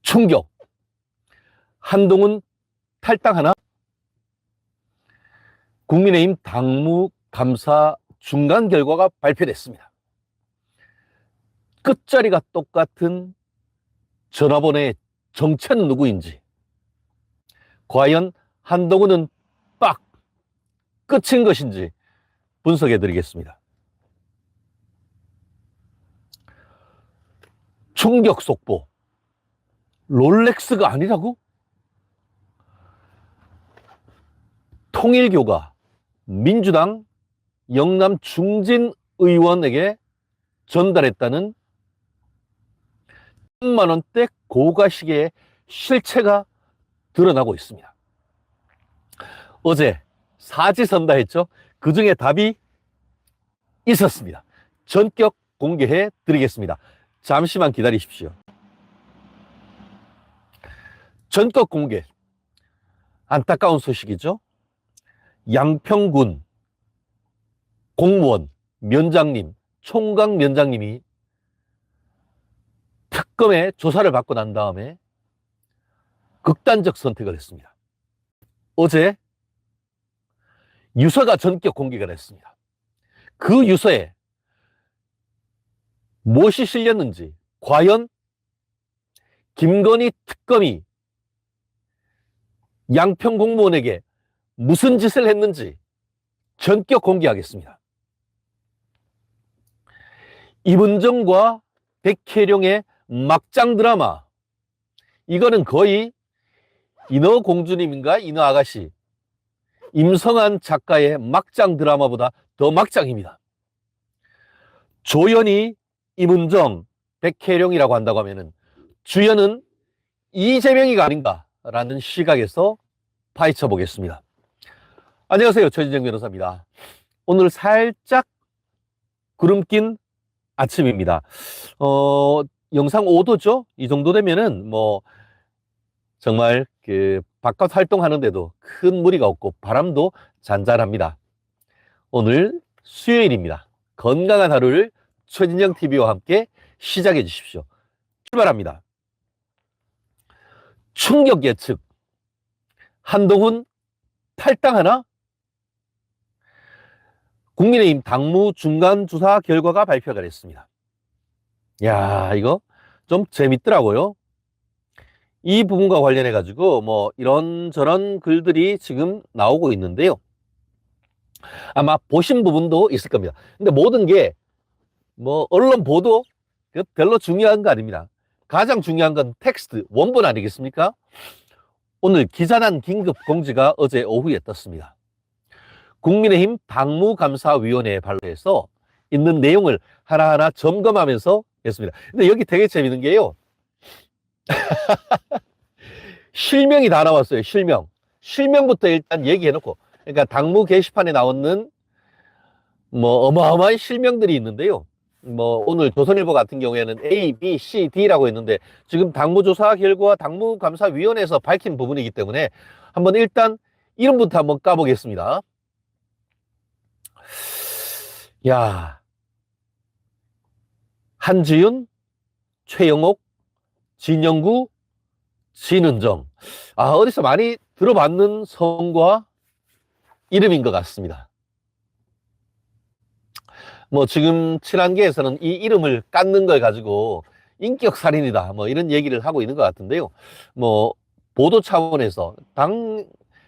충격! 한동훈 탈당하나? 국민의힘 당무감사 중간 결과가 발표됐습니다. 끝자리가 똑같은 전화번호의 정체는 누구인지, 과연 한동훈은 빡 끝인 것인지 분석해 드리겠습니다. 충격 속보. 롤렉스가 아니라고? 통일교가 민주당 영남 중진 의원에게 전달했다는 1,000만 원대 고가시계의 실체가 드러나고 있습니다. 어제 사지선다했죠. 그 중에 답이 있었습니다. 전격 공개해 드리겠습니다. 잠시만 기다리십시오. 전격 공개. 안타까운 소식이죠. 양평군 공무원 면장님, 총각 면장님이 특검의 조사를 받고 난 다음에 극단적 선택을 했습니다. 어제 유서가 전격 공개가 됐습니다. 그 유서에 무엇이 실렸는지, 과연 김건희 특검이 양평 공무원에게 무슨 짓을 했는지 전격 공개하겠습니다. 이문정과 백혜령의 막장 드라마, 이거는 거의 인어공주님인가 인어아가씨, 임성한 작가의 막장 드라마보다 더 막장입니다. 조연이 이문정, 백혜령이라고 한다고 하면은 주연은 이재명이가 아닌가라는 시각에서 파헤쳐 보겠습니다. 안녕하세요, 최진정 변호사입니다. 오늘 살짝 구름 낀 아침입니다. 영상 5도죠? 이 정도 되면은 뭐 정말 그 바깥 활동하는데도 큰 무리가 없고 바람도 잔잔합니다. 오늘 수요일입니다. 건강한 하루를 최진정 TV와 함께 시작해 주십시오. 출발합니다. 충격 예측. 한동훈 탈당하나? 국민의힘 당무 중간 조사 결과가 발표가 됐습니다. 야, 이거 좀 재밌더라고요. 이 부분과 관련해 가지고 뭐 이런저런 글들이 지금 나오고 있는데요. 아마 보신 부분도 있을 겁니다. 근데 모든 게 뭐 언론 보도 별로 중요한 거 아닙니다. 가장 중요한 건 텍스트, 원본 아니겠습니까? 오늘 기자단 긴급 공지가 어제 오후에 떴습니다. 국민의힘 당무감사위원회에 발표해서 있는 내용을 하나하나 점검하면서 했습니다. 근데 여기 되게 재밌는 게요. 실명이 다 나왔어요. 실명부터 일단 얘기해놓고, 그러니까 당무 게시판에 나오는 뭐 어마어마한 실명들이 있는데요. 뭐 오늘 조선일보 같은 경우에는 A, B, C, D라고 했는데 지금 당무조사 결과 당무감사위원회에서 밝힌 부분이기 때문에 한번 일단 이름부터 한번 까보겠습니다. 야, 한지윤, 최영옥, 진영구, 진은정. 아, 어디서 많이 들어봤는 성과 이름인 것 같습니다. 뭐 지금 친한계에서는 이 이름을 깎는 걸 가지고 인격살인이다 뭐 이런 얘기를 하고 있는 것 같은데요. 뭐 보도 차원에서 당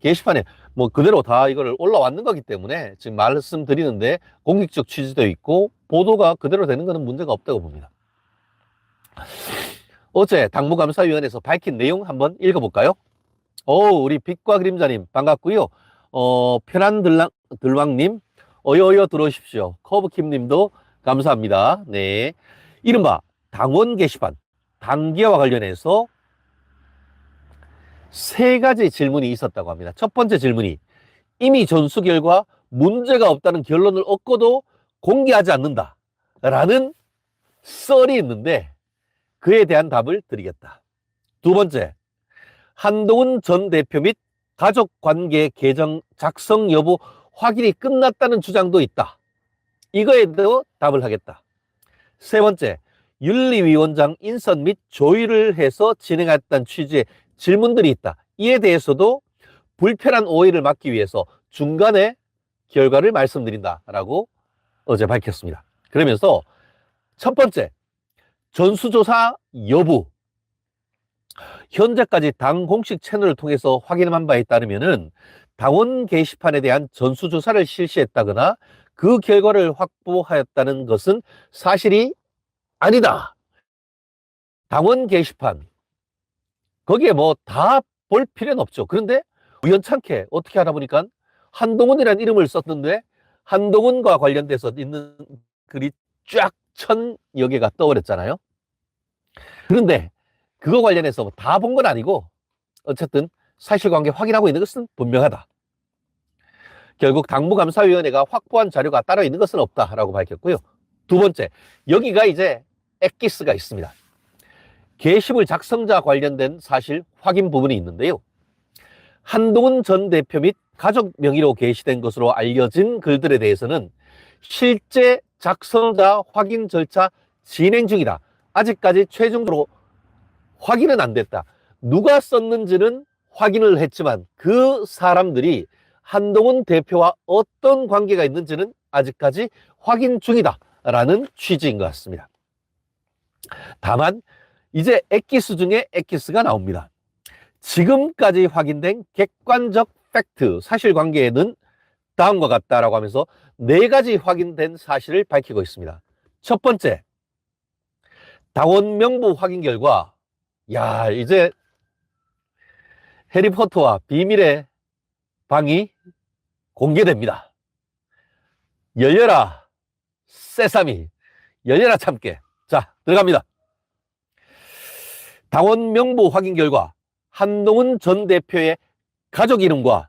게시판에 뭐 그대로 다 이거를 올라왔는 거기 때문에 지금 말씀드리는데 공익적 취지도 있고 보도가 그대로 되는 것은 문제가 없다고 봅니다. 어제 당무감사위원회에서 밝힌 내용 한번 읽어볼까요? 우리 빛과 그림자님 반갑고요. 편한 들왕님 어여어여 들어오십시오. 커브킴님도 감사합니다. 네, 이른바 당원 게시판 단기화와 관련해서 3가지 질문이 있었다고 합니다. 첫 번째 질문이 이미 전수 결과 문제가 없다는 결론을 얻고도 공개하지 않는다 라는 썰이 있는데 그에 대한 답을 드리겠다. 두 번째, 한동훈 전 대표 및 가족관계 계정 작성 여부 확인이 끝났다는 주장도 있다. 이거에도 답을 하겠다. 세 번째, 윤리위원장 인선 및 조율을 해서 진행했다는 취지의 질문들이 있다. 이에 대해서도 불편한 오해를 막기 위해서 중간에 결과를 말씀드린다라고 어제 밝혔습니다. 그러면서 첫 번째, 전수조사 여부. 현재까지 당 공식 채널을 통해서 확인한 바에 따르면은 당원 게시판에 대한 전수조사를 실시했다거나 그 결과를 확보하였다는 것은 사실이 아니다. 당원 게시판, 거기에 뭐 다 볼 필요는 없죠. 그런데 우연찮게 어떻게 하다 보니까 한동훈이라는 이름을 썼는데 한동훈과 관련돼서 있는 글이 쫙 1000여 개가 떠버렸잖아요. 그런데 그거 관련해서 다 본 건 아니고 어쨌든 사실관계 확인하고 있는 것은 분명하다. 결국 당무감사위원회가 확보한 자료가 따로 있는 것은 없다라고 밝혔고요. 두 번째, 여기가 이제 엑기스가 있습니다. 게시물 작성자 관련된 사실 확인 부분이 있는데요. 한동훈 전 대표 및 가족 명의로 게시된 것으로 알려진 글들에 대해서는 실제 작성자 확인 절차 진행 중이다. 아직까지 최종적으로 확인은 안 됐다. 누가 썼는지는 확인을 했지만 그 사람들이 한동훈 대표와 어떤 관계가 있는지는 아직까지 확인 중이다 라는 취지인 것 같습니다. 다만 이제 엑기스 중에 엑기스가 나옵니다. 지금까지 확인된 객관적 팩트, 사실관계에는 다음과 같다라고 하면서 4가지 확인된 사실을 밝히고 있습니다. 첫 번째, 당원 명부 확인 결과, 야, 이제 해리포터와 비밀의 방이 공개됩니다. 열려라, 세상이. 열려라, 참깨. 자, 들어갑니다. 당원 명부 확인 결과 한동훈 전 대표의 가족 이름과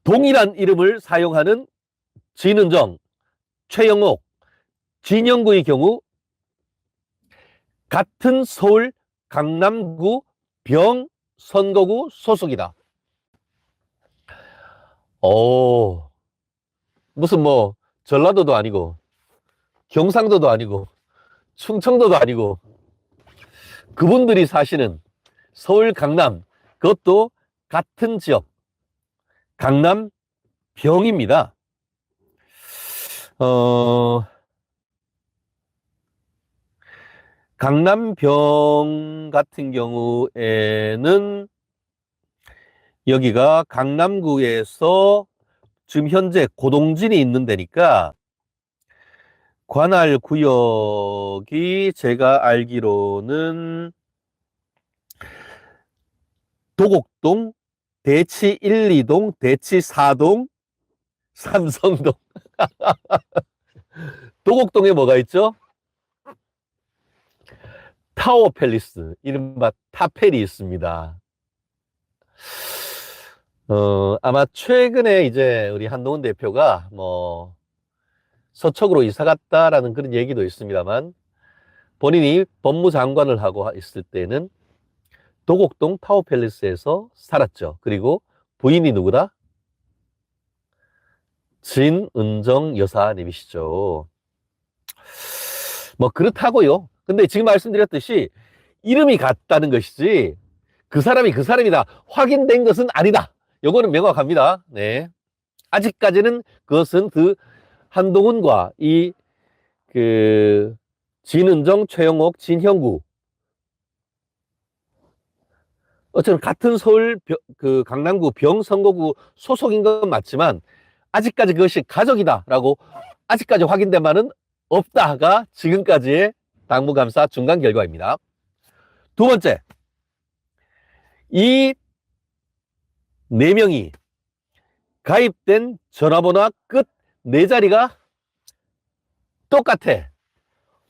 동일한 이름을 사용하는 진은정, 최영옥, 진영구의 경우 같은 서울 강남구 병선거구 소속이다. 무슨 뭐 전라도도 아니고 경상도도 아니고 충청도도 아니고 그분들이 사시는 서울 강남, 그것도 같은 지역 강남 병입니다. 강남병 같은 경우에는 여기가 강남구에서 지금 현재 고동진이 있는 데니까 관할 구역이 제가 알기로는 도곡동, 대치 1, 2동, 대치 4동, 삼성동. 도곡동에 뭐가 있죠? 타워 팰리스, 이른바 타펠이 있습니다. 아마 최근에 이제 우리 한동훈 대표가 뭐 서초구로 이사 갔다라는 그런 얘기도 있습니다만 본인이 법무장관을 하고 있을 때는 도곡동 타워 팰리스에서 살았죠. 그리고 부인이 누구다? 진은정 여사님이시죠. 뭐 그렇다고요. 근데 지금 말씀드렸듯이 이름이 같다는 것이지 그 사람이 그 사람이다 확인된 것은 아니다. 요거는 명확합니다. 네. 아직까지는 그것은 그 한동훈과 이 진은정, 최영옥, 진형구 어쨌든 같은 서울 강남구 병선거구 소속인 건 맞지만 아직까지 그것이 가족이다라고 아직까지 확인된 바는 없다가 지금까지의 당무감사 중간 결과입니다. 두 번째, 이 4명이 가입된 전화번호와 끝 4자리가 똑같아.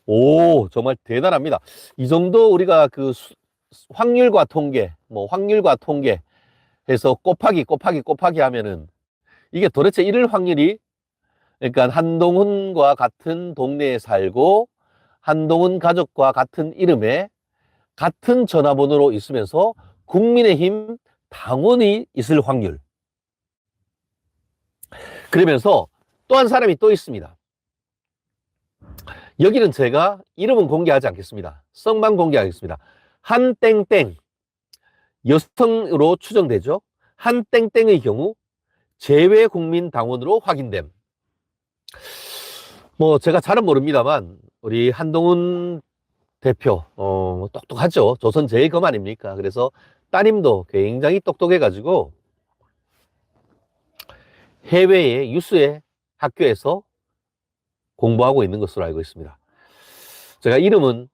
오, 정말 대단합니다. 이 정도 우리가 그 확률과 통계, 뭐 확률과 통계 해서 곱하기 하면은 이게 도대체 이럴 확률이, 그러니까 한동훈과 같은 동네에 살고 한동훈 가족과 같은 이름에 같은 전화번호로 있으면서 국민의힘 당원이 있을 확률. 그러면서 또 한 사람이 또 있습니다. 여기는 제가 이름은 공개하지 않겠습니다. 성만 공개하겠습니다. 한땡땡, 여성으로 추정되죠. 한땡땡의 경우 재외국민당원으로 확인됨. 뭐 제가 잘은 모릅니다만 우리 한동훈 대표 똑똑하죠. 조선 제일 검 아닙니까? 그래서 따님도 굉장히 똑똑해가지고 해외의 유수의 학교에서 공부하고 있는 것으로 알고 있습니다. 제가 이름은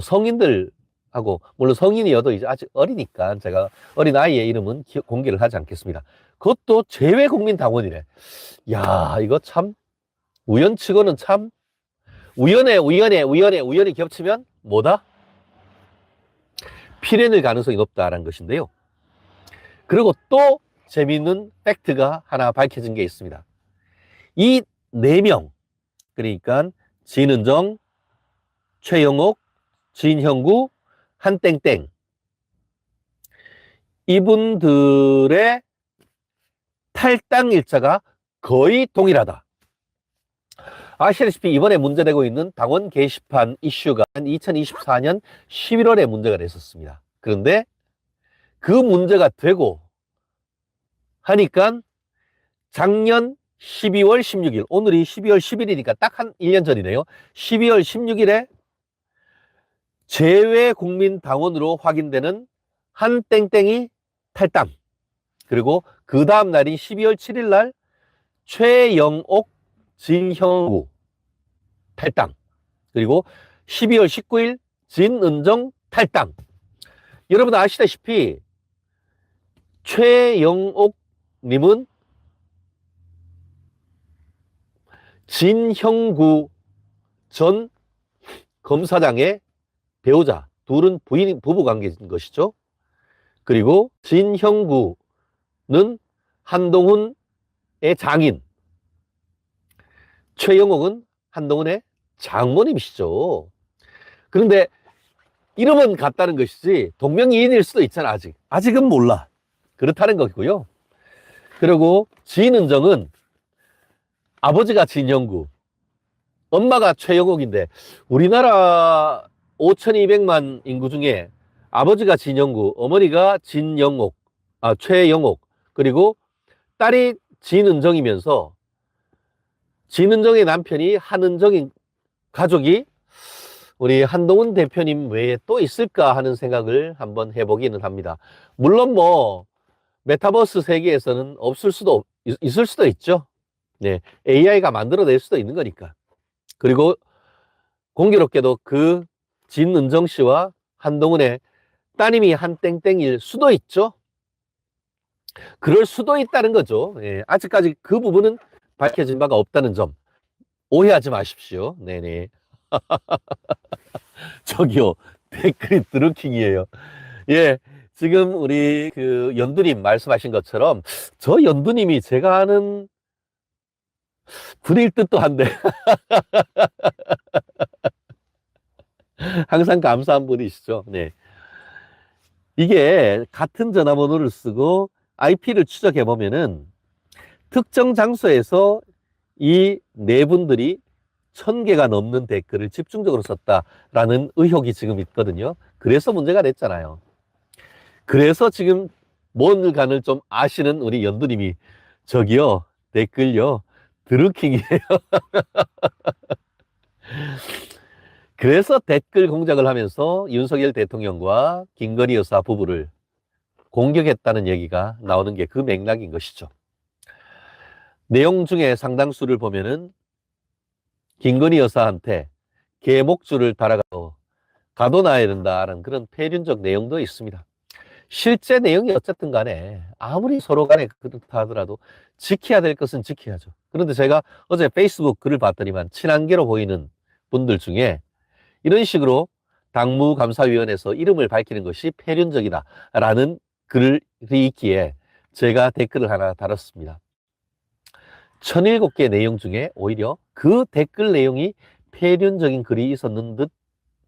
성인들하고, 물론 성인이어도 이제 아직 어리니까 제가 어린아이의 이름은 공개를 하지 않겠습니다. 그것도 재외국민당원이래. 야, 이거 참 우연치고는 참 우연이 겹치면 뭐다? 필연일 가능성이 높다라는 것인데요. 그리고 또 재미있는 팩트가 하나 밝혀진 게 있습니다. 이 4명, 그러니까 진은정, 최영옥, 진형구, 한땡땡, 이분들의 탈당 일자가 거의 동일하다. 아시다시피 이번에 문제되고 있는 당원 게시판 이슈가 2024년 11월에 문제가 됐었습니다. 그런데 그 문제가 되고 하니까 작년 12월 16일, 오늘이 12월 10일이니까 딱 한 1년 전이네요. 12월 16일에 재외국민당원으로 확인되는 한땡땡이 탈당. 그리고 그 다음 날인 12월 7일 날 최영옥, 진형구 탈당. 그리고 12월 19일 진은정 탈당. 여러분 아시다시피 최영옥 님은 진형구 전 검사장의 배우자, 둘은 부부 관계인 것이죠. 그리고 진형구는 한동훈의 장인, 최영옥은 한동훈의 장모님이시죠. 그런데 이름은 같다는 것이지 동명이인일 수도 있잖아. 아직은 몰라. 그렇다는 거고요. 그리고 진은정은 아버지가 진형구, 엄마가 최영옥인데 우리나라 5,200만 인구 중에 아버지가 진형구, 어머니가 최영옥, 그리고 딸이 진은정이면서 진은정의 남편이 한은정인 가족이 우리 한동훈 대표님 외에 또 있을까 하는 생각을 한번 해보기는 합니다. 물론 뭐 메타버스 세계에서는 있을 수도 있죠. 네, AI가 만들어낼 수도 있는 거니까. 그리고 공교롭게도 그 진은정 씨와 한동훈의 따님이 한땡땡일 수도 있죠. 그럴 수도 있다는 거죠. 예, 아직까지 그 부분은 밝혀진 바가 없다는 점 오해하지 마십시오. 네네. 저기요, 댓글이 드루킹이에요. 예, 지금 우리 그 연두님 말씀하신 것처럼 저 연두님이 제가 아는 분일 듯도 한데 항상 감사한 분이시죠. 네. 이게 같은 전화번호를 쓰고 IP를 추적해 보면은 특정 장소에서 이 네 분들이 1000개가 넘는 댓글을 집중적으로 썼다라는 의혹이 지금 있거든요. 그래서 문제가 됐잖아요. 그래서 지금 뭔가를 좀 아시는 우리 연두님이 저기요, 댓글요, 드루킹이에요. 그래서 댓글 공작을 하면서 윤석열 대통령과 김건희 여사 부부를 공격했다는 얘기가 나오는 게 그 맥락인 것이죠. 내용 중에 상당수를 보면은 김건희 여사한테 개목줄을 달아가서 가둬놔야 된다는 그런 폐륜적 내용도 있습니다. 실제 내용이 어쨌든 간에 아무리 서로 간에 그렇다 하더라도 지켜야 될 것은 지켜야죠. 그런데 제가 어제 페이스북 글을 봤더니만 친한계로 보이는 분들 중에 이런 식으로 당무감사위원회에서 이름을 밝히는 것이 폐륜적이다 라는 글이 있기에 제가 댓글을 하나 달았습니다. 1007개 내용 중에 오히려 그 댓글 내용이 폐륜적인 글이 있었는 듯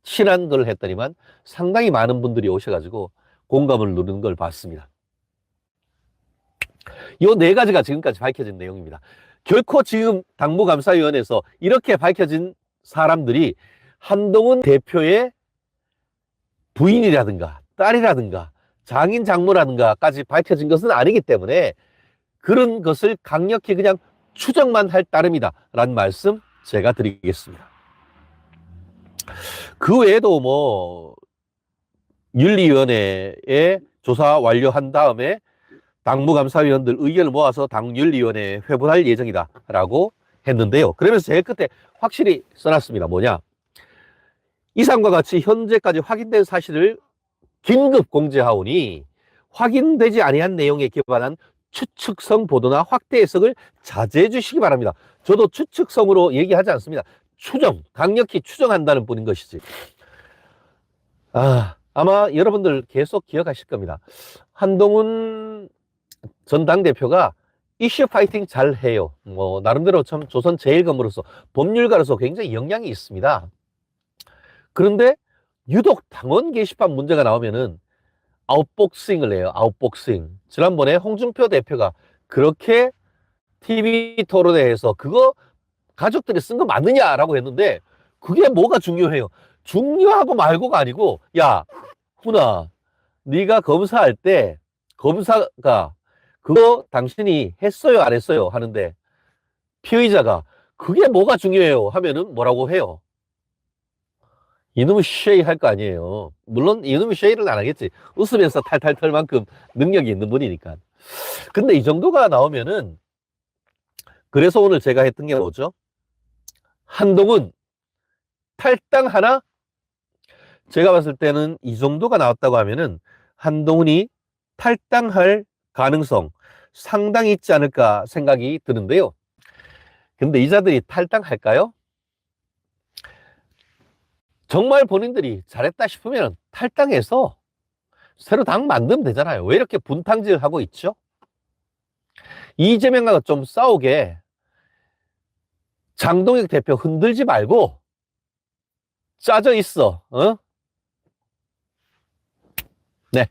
친한 걸 했더니만 상당히 많은 분들이 오셔가지고 공감을 누르는 걸 봤습니다. 이 4가지가 지금까지 밝혀진 내용입니다. 결코 지금 당무감사위원회에서 이렇게 밝혀진 사람들이 한동훈 대표의 부인이라든가 딸이라든가 장인 장모라든가까지 밝혀진 것은 아니기 때문에 그런 것을 강력히 그냥 추정만 할 따름이다 라는 말씀 제가 드리겠습니다. 그 외에도 뭐 윤리위원회에 조사 완료한 다음에 당무감사위원들 의견을 모아서 당윤리위원회에 회부할 예정이다 라고 했는데요. 그러면서 제일 끝에 확실히 써놨습니다. 뭐냐, 이상과 같이 현재까지 확인된 사실을 긴급 공지하오니 확인되지 아니한 내용에 기반한 추측성 보도나 확대 해석을 자제해 주시기 바랍니다. 저도 추측성으로 얘기하지 않습니다. 추정, 강력히 추정한다는 뿐인 것이지. 아마 여러분들 계속 기억하실 겁니다. 한동훈 전 당대표가 이슈 파이팅 잘 해요. 뭐 나름대로 참 조선 제1검으로서 법률가로서 굉장히 영향이 있습니다. 그런데 유독 당원 게시판 문제가 나오면은 아웃복싱을 해요. 아웃복싱. 지난번에 홍준표 대표가 그렇게 TV 토론회에서 그거 가족들이 쓴 거 맞느냐라고 했는데 그게 뭐가 중요해요? 중요하고 말고가 아니고, 야, 훈아, 네가 검사할 때 검사가 그거 당신이 했어요, 안 했어요? 하는데 피의자가 그게 뭐가 중요해요? 하면은 뭐라고 해요? 이놈의 쉐이 할 거 아니에요. 물론 이놈의 쉐이를 안 하겠지. 웃으면서 탈탈 털 만큼 능력이 있는 분이니까. 근데 이 정도가 나오면은, 그래서 오늘 제가 했던 게 뭐죠? 한동훈 탈당하나? 제가 봤을 때는 이 정도가 나왔다고 하면은 한동훈이 탈당할 가능성 상당히 있지 않을까 생각이 드는데요. 근데 이자들이 탈당할까요? 정말 본인들이 잘했다 싶으면 탈당해서 새로 당 만들면 되잖아요. 왜 이렇게 분탕질하고 있죠? 이재명과 좀 싸우게 장동혁 대표 흔들지 말고 짜져 있어. 어? 네.